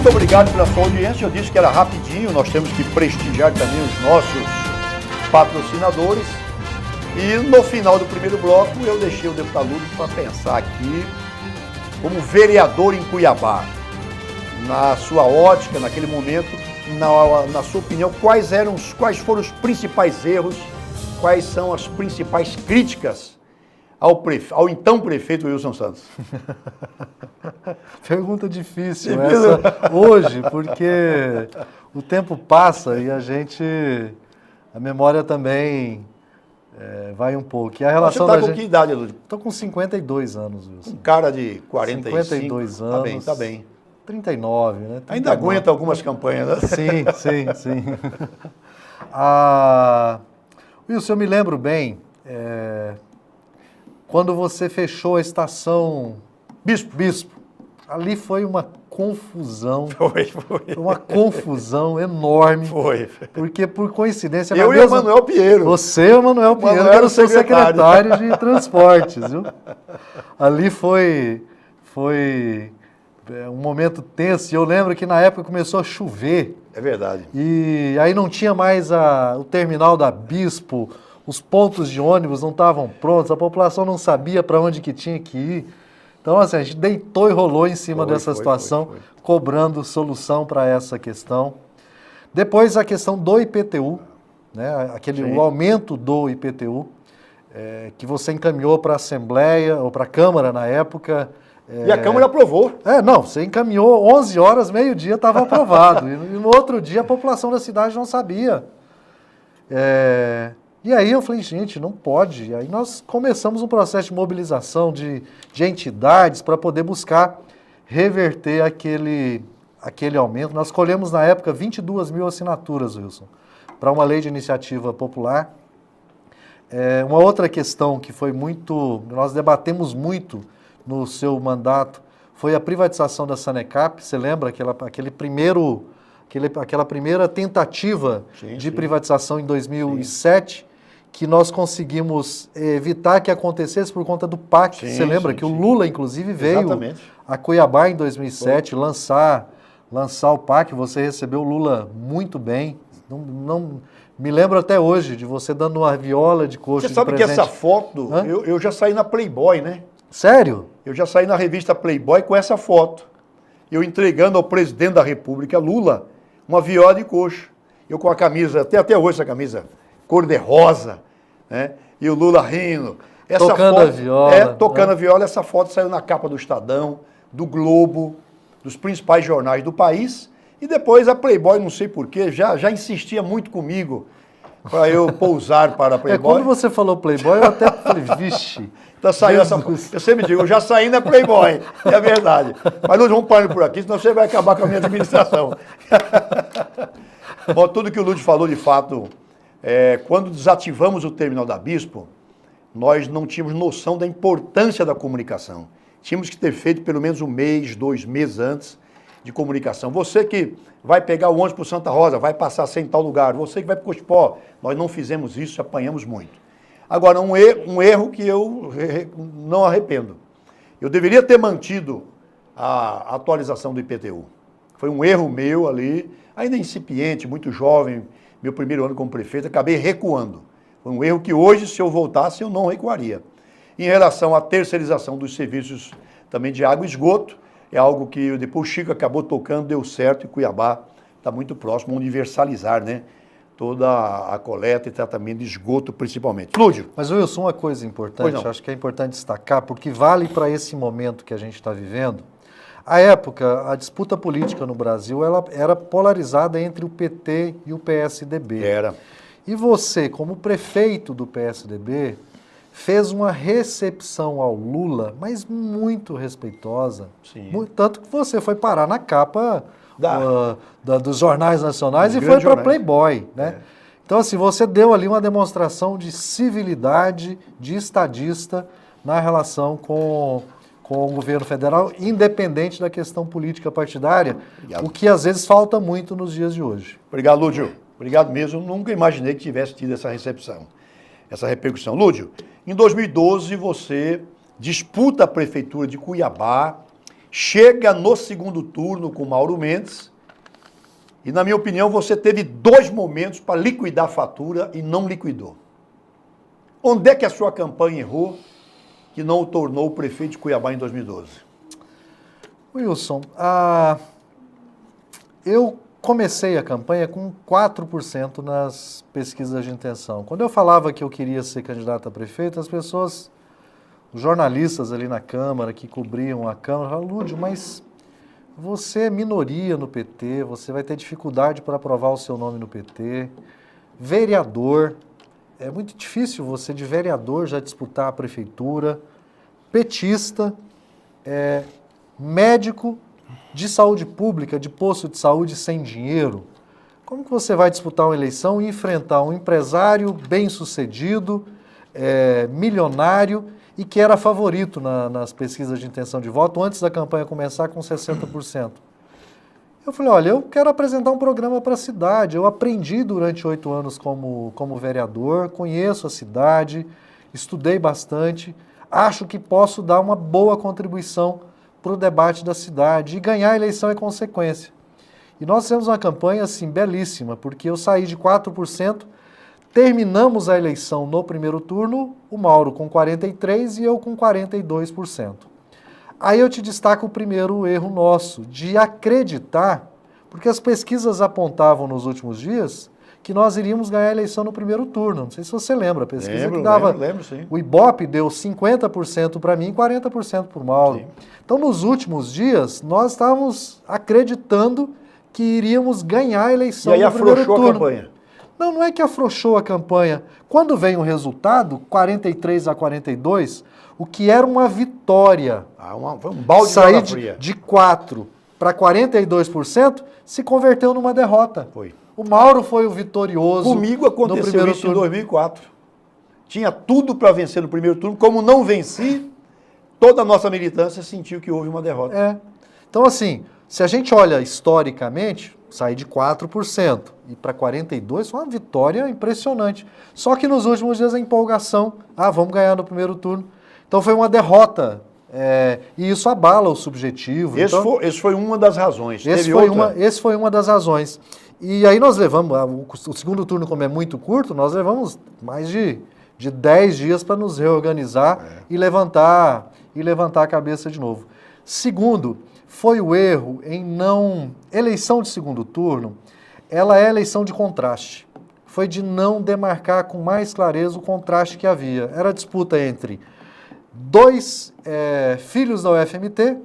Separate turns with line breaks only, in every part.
muito obrigado pela sua audiência. Eu disse que era rapidinho, nós temos que prestigiar também os nossos patrocinadores. E no final do primeiro bloco, eu deixei o deputado Lúcio para pensar aqui, como vereador em Cuiabá, na sua ótica, naquele momento, na sua opinião, quais foram os principais erros, quais são as principais críticas ao então prefeito Wilson Santos?
Pergunta difícil essa hoje, porque o tempo passa e a memória também vai um pouco. E a relação
Você está com que idade, Lúcio?
Estou com 52 anos, Wilson.
Um cara de 45.
52 anos.
Tá bem.
39, né? 39.
Ainda aguenta algumas campanhas, né?
Sim. Wilson, eu me lembro bem, quando você fechou a estação Bispo. Ali foi uma confusão.
Foi.
Uma confusão enorme.
Foi.
Porque, por coincidência...
Eu e o Manuel Pinheiro.
Você e o Manuel Pinheiro, que era o seu secretário de transportes, viu? Ali foi um momento tenso. E eu lembro que na época começou a chover.
É verdade.
E aí não tinha mais o terminal da Bispo, os pontos de ônibus não estavam prontos, a população não sabia para onde que tinha que ir. Então, assim, a gente deitou e rolou em cima dessa situação, cobrando solução para essa questão. Depois, a questão do IPTU, né, o aumento do IPTU, que você encaminhou para a Assembleia, ou para a Câmara na época.
E a Câmara aprovou.
Não, você encaminhou 11 horas, meio-dia estava aprovado. E no outro dia a população da cidade não sabia. E aí eu falei, gente, não pode. E aí nós começamos um processo de mobilização de entidades para poder buscar reverter aquele aumento. Nós colhemos na época 22 mil assinaturas, Wilson, para uma lei de iniciativa popular. Uma outra questão que nós debatemos muito no seu mandato, foi a privatização da Sanecap. Você lembra aquela primeira tentativa de privatização em 2007, que nós conseguimos evitar que acontecesse por conta do PAC. Você lembra que o Lula, inclusive, veio a Cuiabá em 2007 lançar o PAC. Você recebeu o Lula muito bem. Não me lembro até hoje de você dando uma viola de coxa de presente.
Você sabe que essa foto, eu já saí na Playboy, né?
Sério?
Eu já saí na revista Playboy com essa foto. Eu entregando ao presidente da República, Lula, uma viola de coxa. Eu com a camisa, até hoje essa camisa, cor-de-rosa, né? E o Lula rindo.
Tocando a viola.
Tocando a viola. Essa foto saiu na capa do Estadão, do Globo, dos principais jornais do país. E depois a Playboy, não sei porquê, já insistia muito comigo para eu pousar para a Playboy.
Quando você falou Playboy, eu até falei, vixe.
Então saiu essa foto. Eu sempre digo, eu já saí na Playboy, é verdade. Mas nós vamos parar por aqui, senão você vai acabar com a minha administração. Bom, tudo que o Lúcio falou, de fato, quando desativamos o terminal da Bispo, nós não tínhamos noção da importância da comunicação. Tínhamos que ter feito pelo menos 1 mês, 2 meses antes de comunicação. Você que vai pegar o ônibus para Santa Rosa, vai passar sem tal lugar, você que vai para o Cochipó, nós não fizemos isso, apanhamos muito. Agora, um erro que eu não arrependo. Eu deveria ter mantido a atualização do IPTU. Foi um erro meu ali, ainda incipiente, muito jovem, meu primeiro ano como prefeito, acabei recuando. Foi um erro que hoje, se eu voltasse, eu não recuaria. Em relação à terceirização dos serviços também de água e esgoto, é algo que depois o Chico acabou tocando, deu certo, e Cuiabá está muito próximo a universalizar, né? Toda a coleta e tratamento de esgoto, principalmente. Lúcio.
Mas, Wilson, uma coisa importante, acho que é importante destacar, porque vale para esse momento que a gente está vivendo. À época, a disputa política no Brasil ela era polarizada entre o PT e o PSDB.
Era.
E você, como prefeito do PSDB, fez uma recepção ao Lula, mas muito respeitosa.
Sim.
Tanto que você foi parar na capa dos jornais nacionais e foi para Playboy, né? Então, assim, você deu ali uma demonstração de civilidade, de estadista na relação com o governo federal, independente da questão política partidária, o que às vezes falta muito nos dias de hoje.
Obrigado, Lúcio. Obrigado mesmo. Nunca imaginei que tivesse tido essa recepção, essa repercussão. Lúcio, em 2012 você disputa a prefeitura de Cuiabá, chega no segundo turno com Mauro Mendes e, na minha opinião, você teve 2 momentos para liquidar a fatura e não liquidou. Onde é que a sua campanha errou que não o tornou o prefeito de Cuiabá em 2012?
Wilson, eu comecei a campanha com 4% nas pesquisas de intenção. Quando eu falava que eu queria ser candidato a prefeito, as pessoas, os jornalistas ali na Câmara, que cobriam a Câmara, falavam: Lúdio, mas você é minoria no PT, você vai ter dificuldade para aprovar o seu nome no PT. Vereador, é muito difícil você de vereador já disputar a prefeitura. Petista, médico de saúde pública, de posto de saúde sem dinheiro. Como que você vai disputar uma eleição e enfrentar um empresário bem-sucedido, milionário e que era favorito nas pesquisas de intenção de voto antes da campanha começar com 60%? Eu falei: olha, eu quero apresentar um programa para a cidade. Eu aprendi durante 8 anos como vereador, conheço a cidade, estudei bastante, acho que posso dar uma boa contribuição para o debate da cidade, e ganhar a eleição é consequência. E nós temos uma campanha assim belíssima, porque eu saí de 4%, terminamos a eleição no primeiro turno, o Mauro com 43% e eu com 42%. Aí eu te destaco o primeiro erro nosso, de acreditar, porque as pesquisas apontavam nos últimos dias que nós iríamos ganhar a eleição no primeiro turno. Não sei se você lembra, a pesquisa que dava...
Lembro, sim.
O Ibope deu 50% para mim e 40% para o Mauro.
Sim.
Então, nos últimos dias, nós estávamos acreditando que iríamos ganhar a eleição no primeiro turno.
E aí afrouxou a campanha?
Não, não é que afrouxou a campanha. Quando vem o resultado, 43-42, o que era uma vitória,
Foi um balde de água fria.
Sair de 4% para 42%, se converteu numa derrota.
Foi.
O Mauro foi o vitorioso.
Comigo aconteceu isso em 2004. Tinha tudo para vencer no primeiro turno. Como não venci, toda a nossa militância sentiu que houve uma derrota.
Então, assim, se a gente olha historicamente, sair de 4% e para 42% foi uma vitória impressionante. Só que nos últimos dias a empolgação, vamos ganhar no primeiro turno. Então foi uma derrota. E isso abala o subjetivo.
Esse foi uma das razões.
Esse foi uma das razões. E aí nós levamos, o segundo turno, como é muito curto, nós levamos mais de 10 dias para nos reorganizar e levantar a cabeça de novo. Segundo, foi o erro em não... Eleição de segundo turno, ela é eleição de contraste. Foi de não demarcar com mais clareza o contraste que havia. Era a disputa entre 2 filhos da UFMT,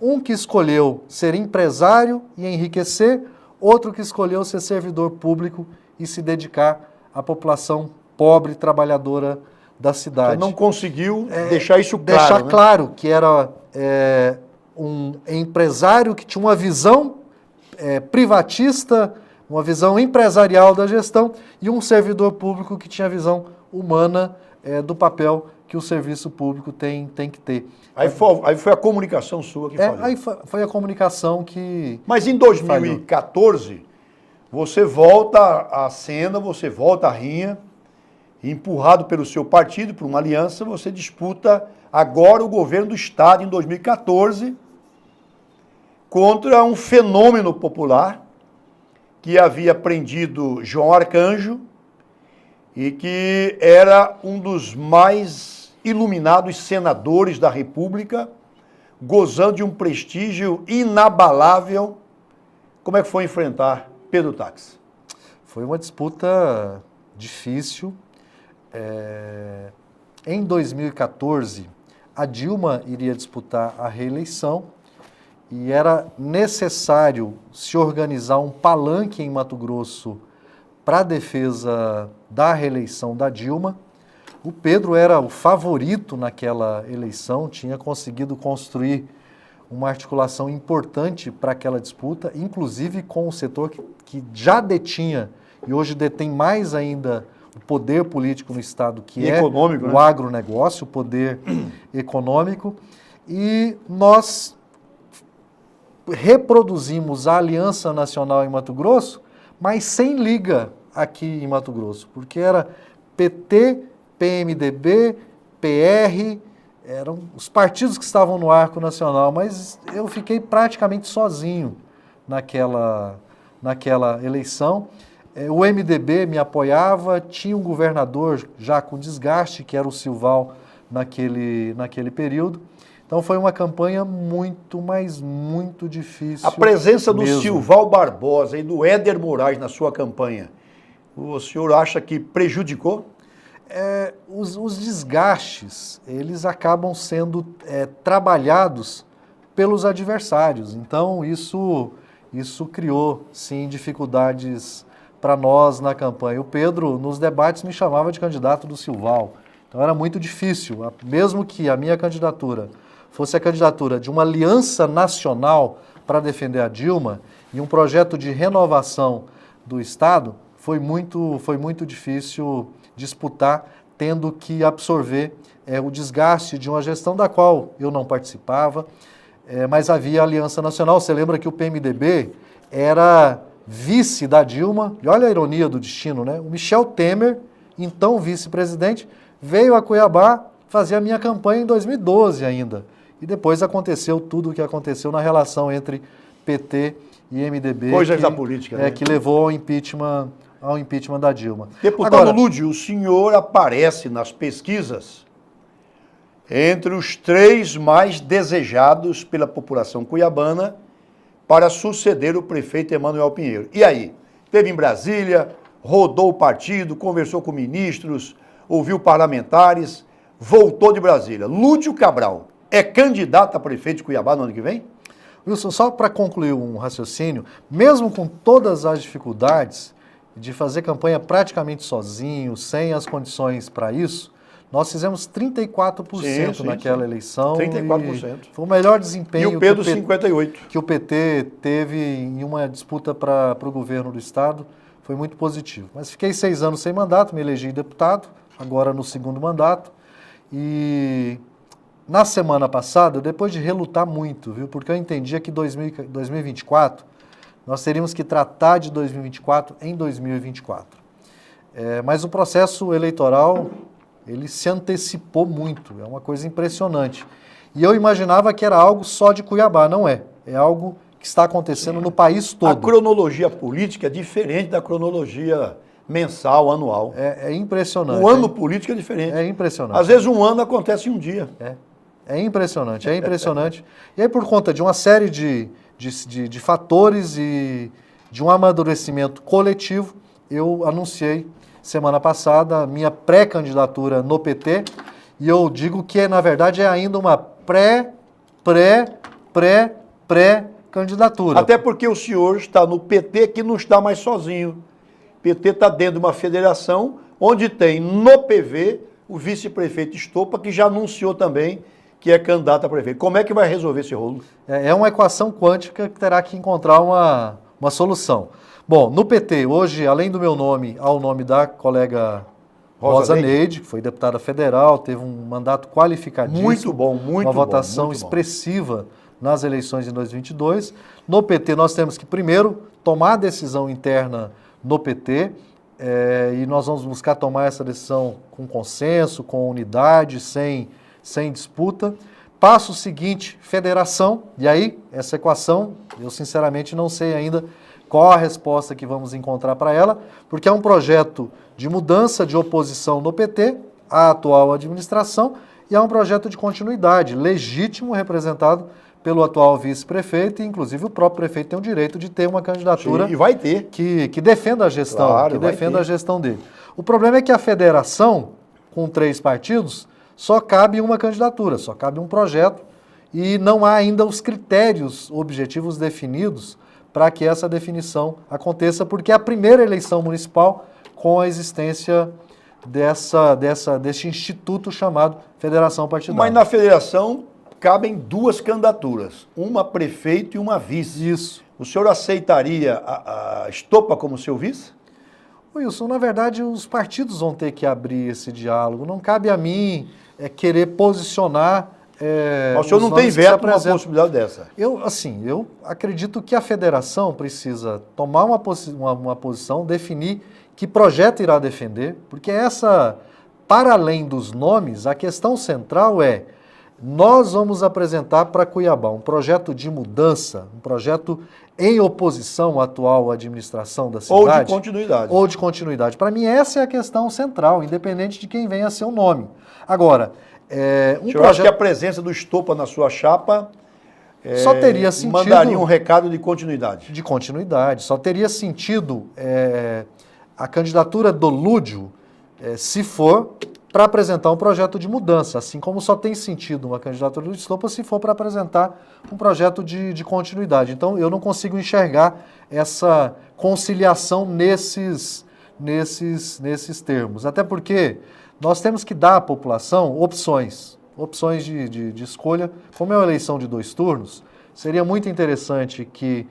um que escolheu ser empresário e enriquecer, outro que escolheu ser servidor público e se dedicar à população pobre, trabalhadora da cidade.
Então não conseguiu deixar isso claro.
Deixar claro que era um empresário que tinha uma visão privatista, uma visão empresarial da gestão, e um servidor público que tinha a visão humana do papel que o serviço público tem que ter.
Aí foi a comunicação sua que falhou.
Aí foi a comunicação que...
Mas em 2014, você volta à cena, você volta à rinha, empurrado pelo seu partido, por uma aliança, você disputa agora o governo do Estado em 2014 contra um fenômeno popular que havia prendido João Arcanjo e que era um dos mais iluminados senadores da República, gozando de um prestígio inabalável. Como é que foi enfrentar Pedro Táxi?
Foi uma disputa difícil. Em 2014, a Dilma iria disputar a reeleição e era necessário se organizar um palanque em Mato Grosso para a defesa da reeleição da Dilma. O Pedro era o favorito naquela eleição, tinha conseguido construir uma articulação importante para aquela disputa, inclusive com o setor que já detinha e hoje detém mais ainda o poder político no Estado, que é o agronegócio, o poder econômico. E nós reproduzimos a Aliança Nacional em Mato Grosso, mas sem liga aqui em Mato Grosso, porque era PT, PMDB, PR, eram os partidos que estavam no arco nacional, mas eu fiquei praticamente sozinho naquela eleição. O MDB me apoiava, tinha um governador já com desgaste, que era o Silval naquele período. Então foi uma campanha muito, mas muito difícil.
A presença do
mesmo.
Silval Barbosa e do Éder Moraes na sua campanha, o senhor acha que prejudicou?
Os desgastes, eles acabam sendo trabalhados pelos adversários. Então isso criou, sim, dificuldades para nós na campanha. O Pedro, nos debates, me chamava de candidato do Silval. Então era muito difícil, mesmo que a minha candidatura fosse a candidatura de uma aliança nacional para defender a Dilma e um projeto de renovação do Estado, foi muito difícil disputar, tendo que absorver o desgaste de uma gestão da qual eu não participava, mas havia aliança nacional. Você lembra que o PMDB era vice da Dilma, e olha a ironia do destino, né? O Michel Temer, então vice-presidente, veio a Cuiabá fazer a minha campanha em 2012 ainda. E depois aconteceu tudo o que aconteceu na relação entre PT e MDB.
Coisas da política, né?
Que levou ao impeachment da Dilma.
Deputado
Agora,
Lúdio, o senhor aparece nas pesquisas entre os 3 mais desejados pela população cuiabana para suceder o prefeito Emanuel Pinheiro. E aí? Esteve em Brasília, rodou o partido, conversou com ministros, ouviu parlamentares, voltou de Brasília. Lúdio Cabral é candidato a prefeito de Cuiabá no ano que vem?
Wilson, só para concluir um raciocínio, mesmo com todas as dificuldades de fazer campanha praticamente sozinho, sem as condições para isso, nós fizemos 34% naquela eleição.
34%.
Foi o melhor desempenho.
E o Pedro, 58%.
Que o PT teve em uma disputa para o governo do Estado. Foi muito positivo. Mas fiquei 6 anos sem mandato, me elegi deputado, agora no 2º mandato. E na semana passada, depois de relutar muito, viu, porque eu entendia que 2024, nós teríamos que tratar de 2024 em 2024. Mas o processo eleitoral, ele se antecipou muito, é uma coisa impressionante. E eu imaginava que era algo só de Cuiabá, não é. É algo que está acontecendo no país todo.
A cronologia política é diferente da cronologia mensal, anual.
É impressionante.
O ano político é diferente.
É impressionante.
Às vezes um ano acontece em um dia.
É impressionante, é impressionante. E aí, por conta de uma série de fatores e de um amadurecimento coletivo, eu anunciei semana passada a minha pré-candidatura no PT, e eu digo que, na verdade, é ainda uma pré-candidatura.
Até porque o senhor está no PT, que não está mais sozinho. O PT está dentro de uma federação, onde tem no PV o vice-prefeito Estopa, que já anunciou também que é candidato a prefeito. Como é que vai resolver esse rolo?
É uma equação quântica que terá que encontrar uma solução. Bom, no PT, hoje, além do meu nome, há o nome da colega Rosa Neide, que foi deputada federal, teve um mandato qualificadíssimo.
Muito bom, muito bom.
Uma votação expressiva nas eleições de 2022. No PT, nós temos que, primeiro, tomar a decisão interna no PT, e nós vamos buscar tomar essa decisão com consenso, com unidade, sem disputa. Passo seguinte, federação, e aí, essa equação, eu sinceramente não sei ainda qual a resposta que vamos encontrar para ela, porque é um projeto de mudança de oposição no PT, à atual administração, e é um projeto de continuidade, legítimo, representado pelo atual vice-prefeito, e inclusive o próprio prefeito tem o direito de ter uma candidatura.
Sim, e vai ter.
Que defenda a gestão,
claro,
que defenda a gestão dele. O problema é que a federação, com 3 partidos, só cabe uma candidatura, só cabe um projeto, e não há ainda os critérios objetivos definidos para que essa definição aconteça, porque é a primeira eleição municipal com a existência desse instituto chamado Federação Partidária.
Mas na federação cabem 2 candidaturas, uma prefeito e uma vice.
Isso.
O senhor aceitaria a Estopa como seu vice?
Wilson, na verdade, os partidos vão ter que abrir esse diálogo. Não cabe a mim querer posicionar.
Mas o senhor não tem veto uma possibilidade dessa?
Eu acredito que a federação precisa tomar uma posição, definir que projeto irá defender, porque para além dos nomes, a questão central é nós vamos apresentar para Cuiabá um projeto de mudança, um projeto em oposição à atual administração da cidade.
Ou de continuidade.
Ou de continuidade. Para mim, essa é a questão central, independente de quem venha a ser o nome. Agora,
Eu acho que a presença do Estopa na sua chapa
só teria sentido...
mandaria um recado de continuidade.
De continuidade. Só teria sentido a candidatura do Lúdio se for para apresentar um projeto de mudança, assim como só tem sentido uma candidatura do Estopa se for para apresentar um projeto de continuidade. Então, eu não consigo enxergar essa conciliação nesses termos. Até porque nós temos que dar à população opções de escolha. Como é uma eleição de 2 turnos, seria muito interessante que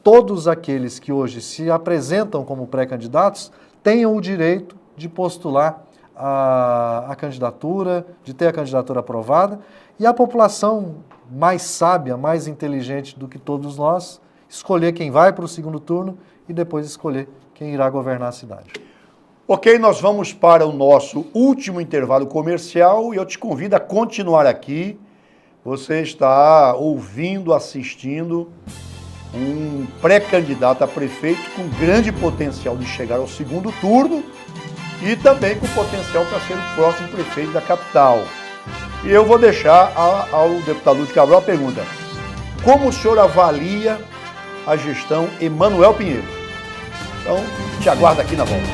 todos aqueles que hoje se apresentam como pré-candidatos tenham o direito de postular a candidatura, de ter a candidatura aprovada, e a população mais sábia, mais inteligente do que todos nós, escolher quem vai para o segundo turno e depois escolher quem irá governar a cidade.
Ok, nós vamos para o nosso último intervalo comercial e eu te convido a continuar aqui. Você está ouvindo, assistindo um pré-candidato a prefeito com grande potencial de chegar ao segundo turno e também com potencial para ser o próximo prefeito da capital. E eu vou deixar ao deputado Lúdio Cabral a pergunta: como o senhor avalia a gestão Emanuel Pinheiro? Então, te aguardo aqui na volta.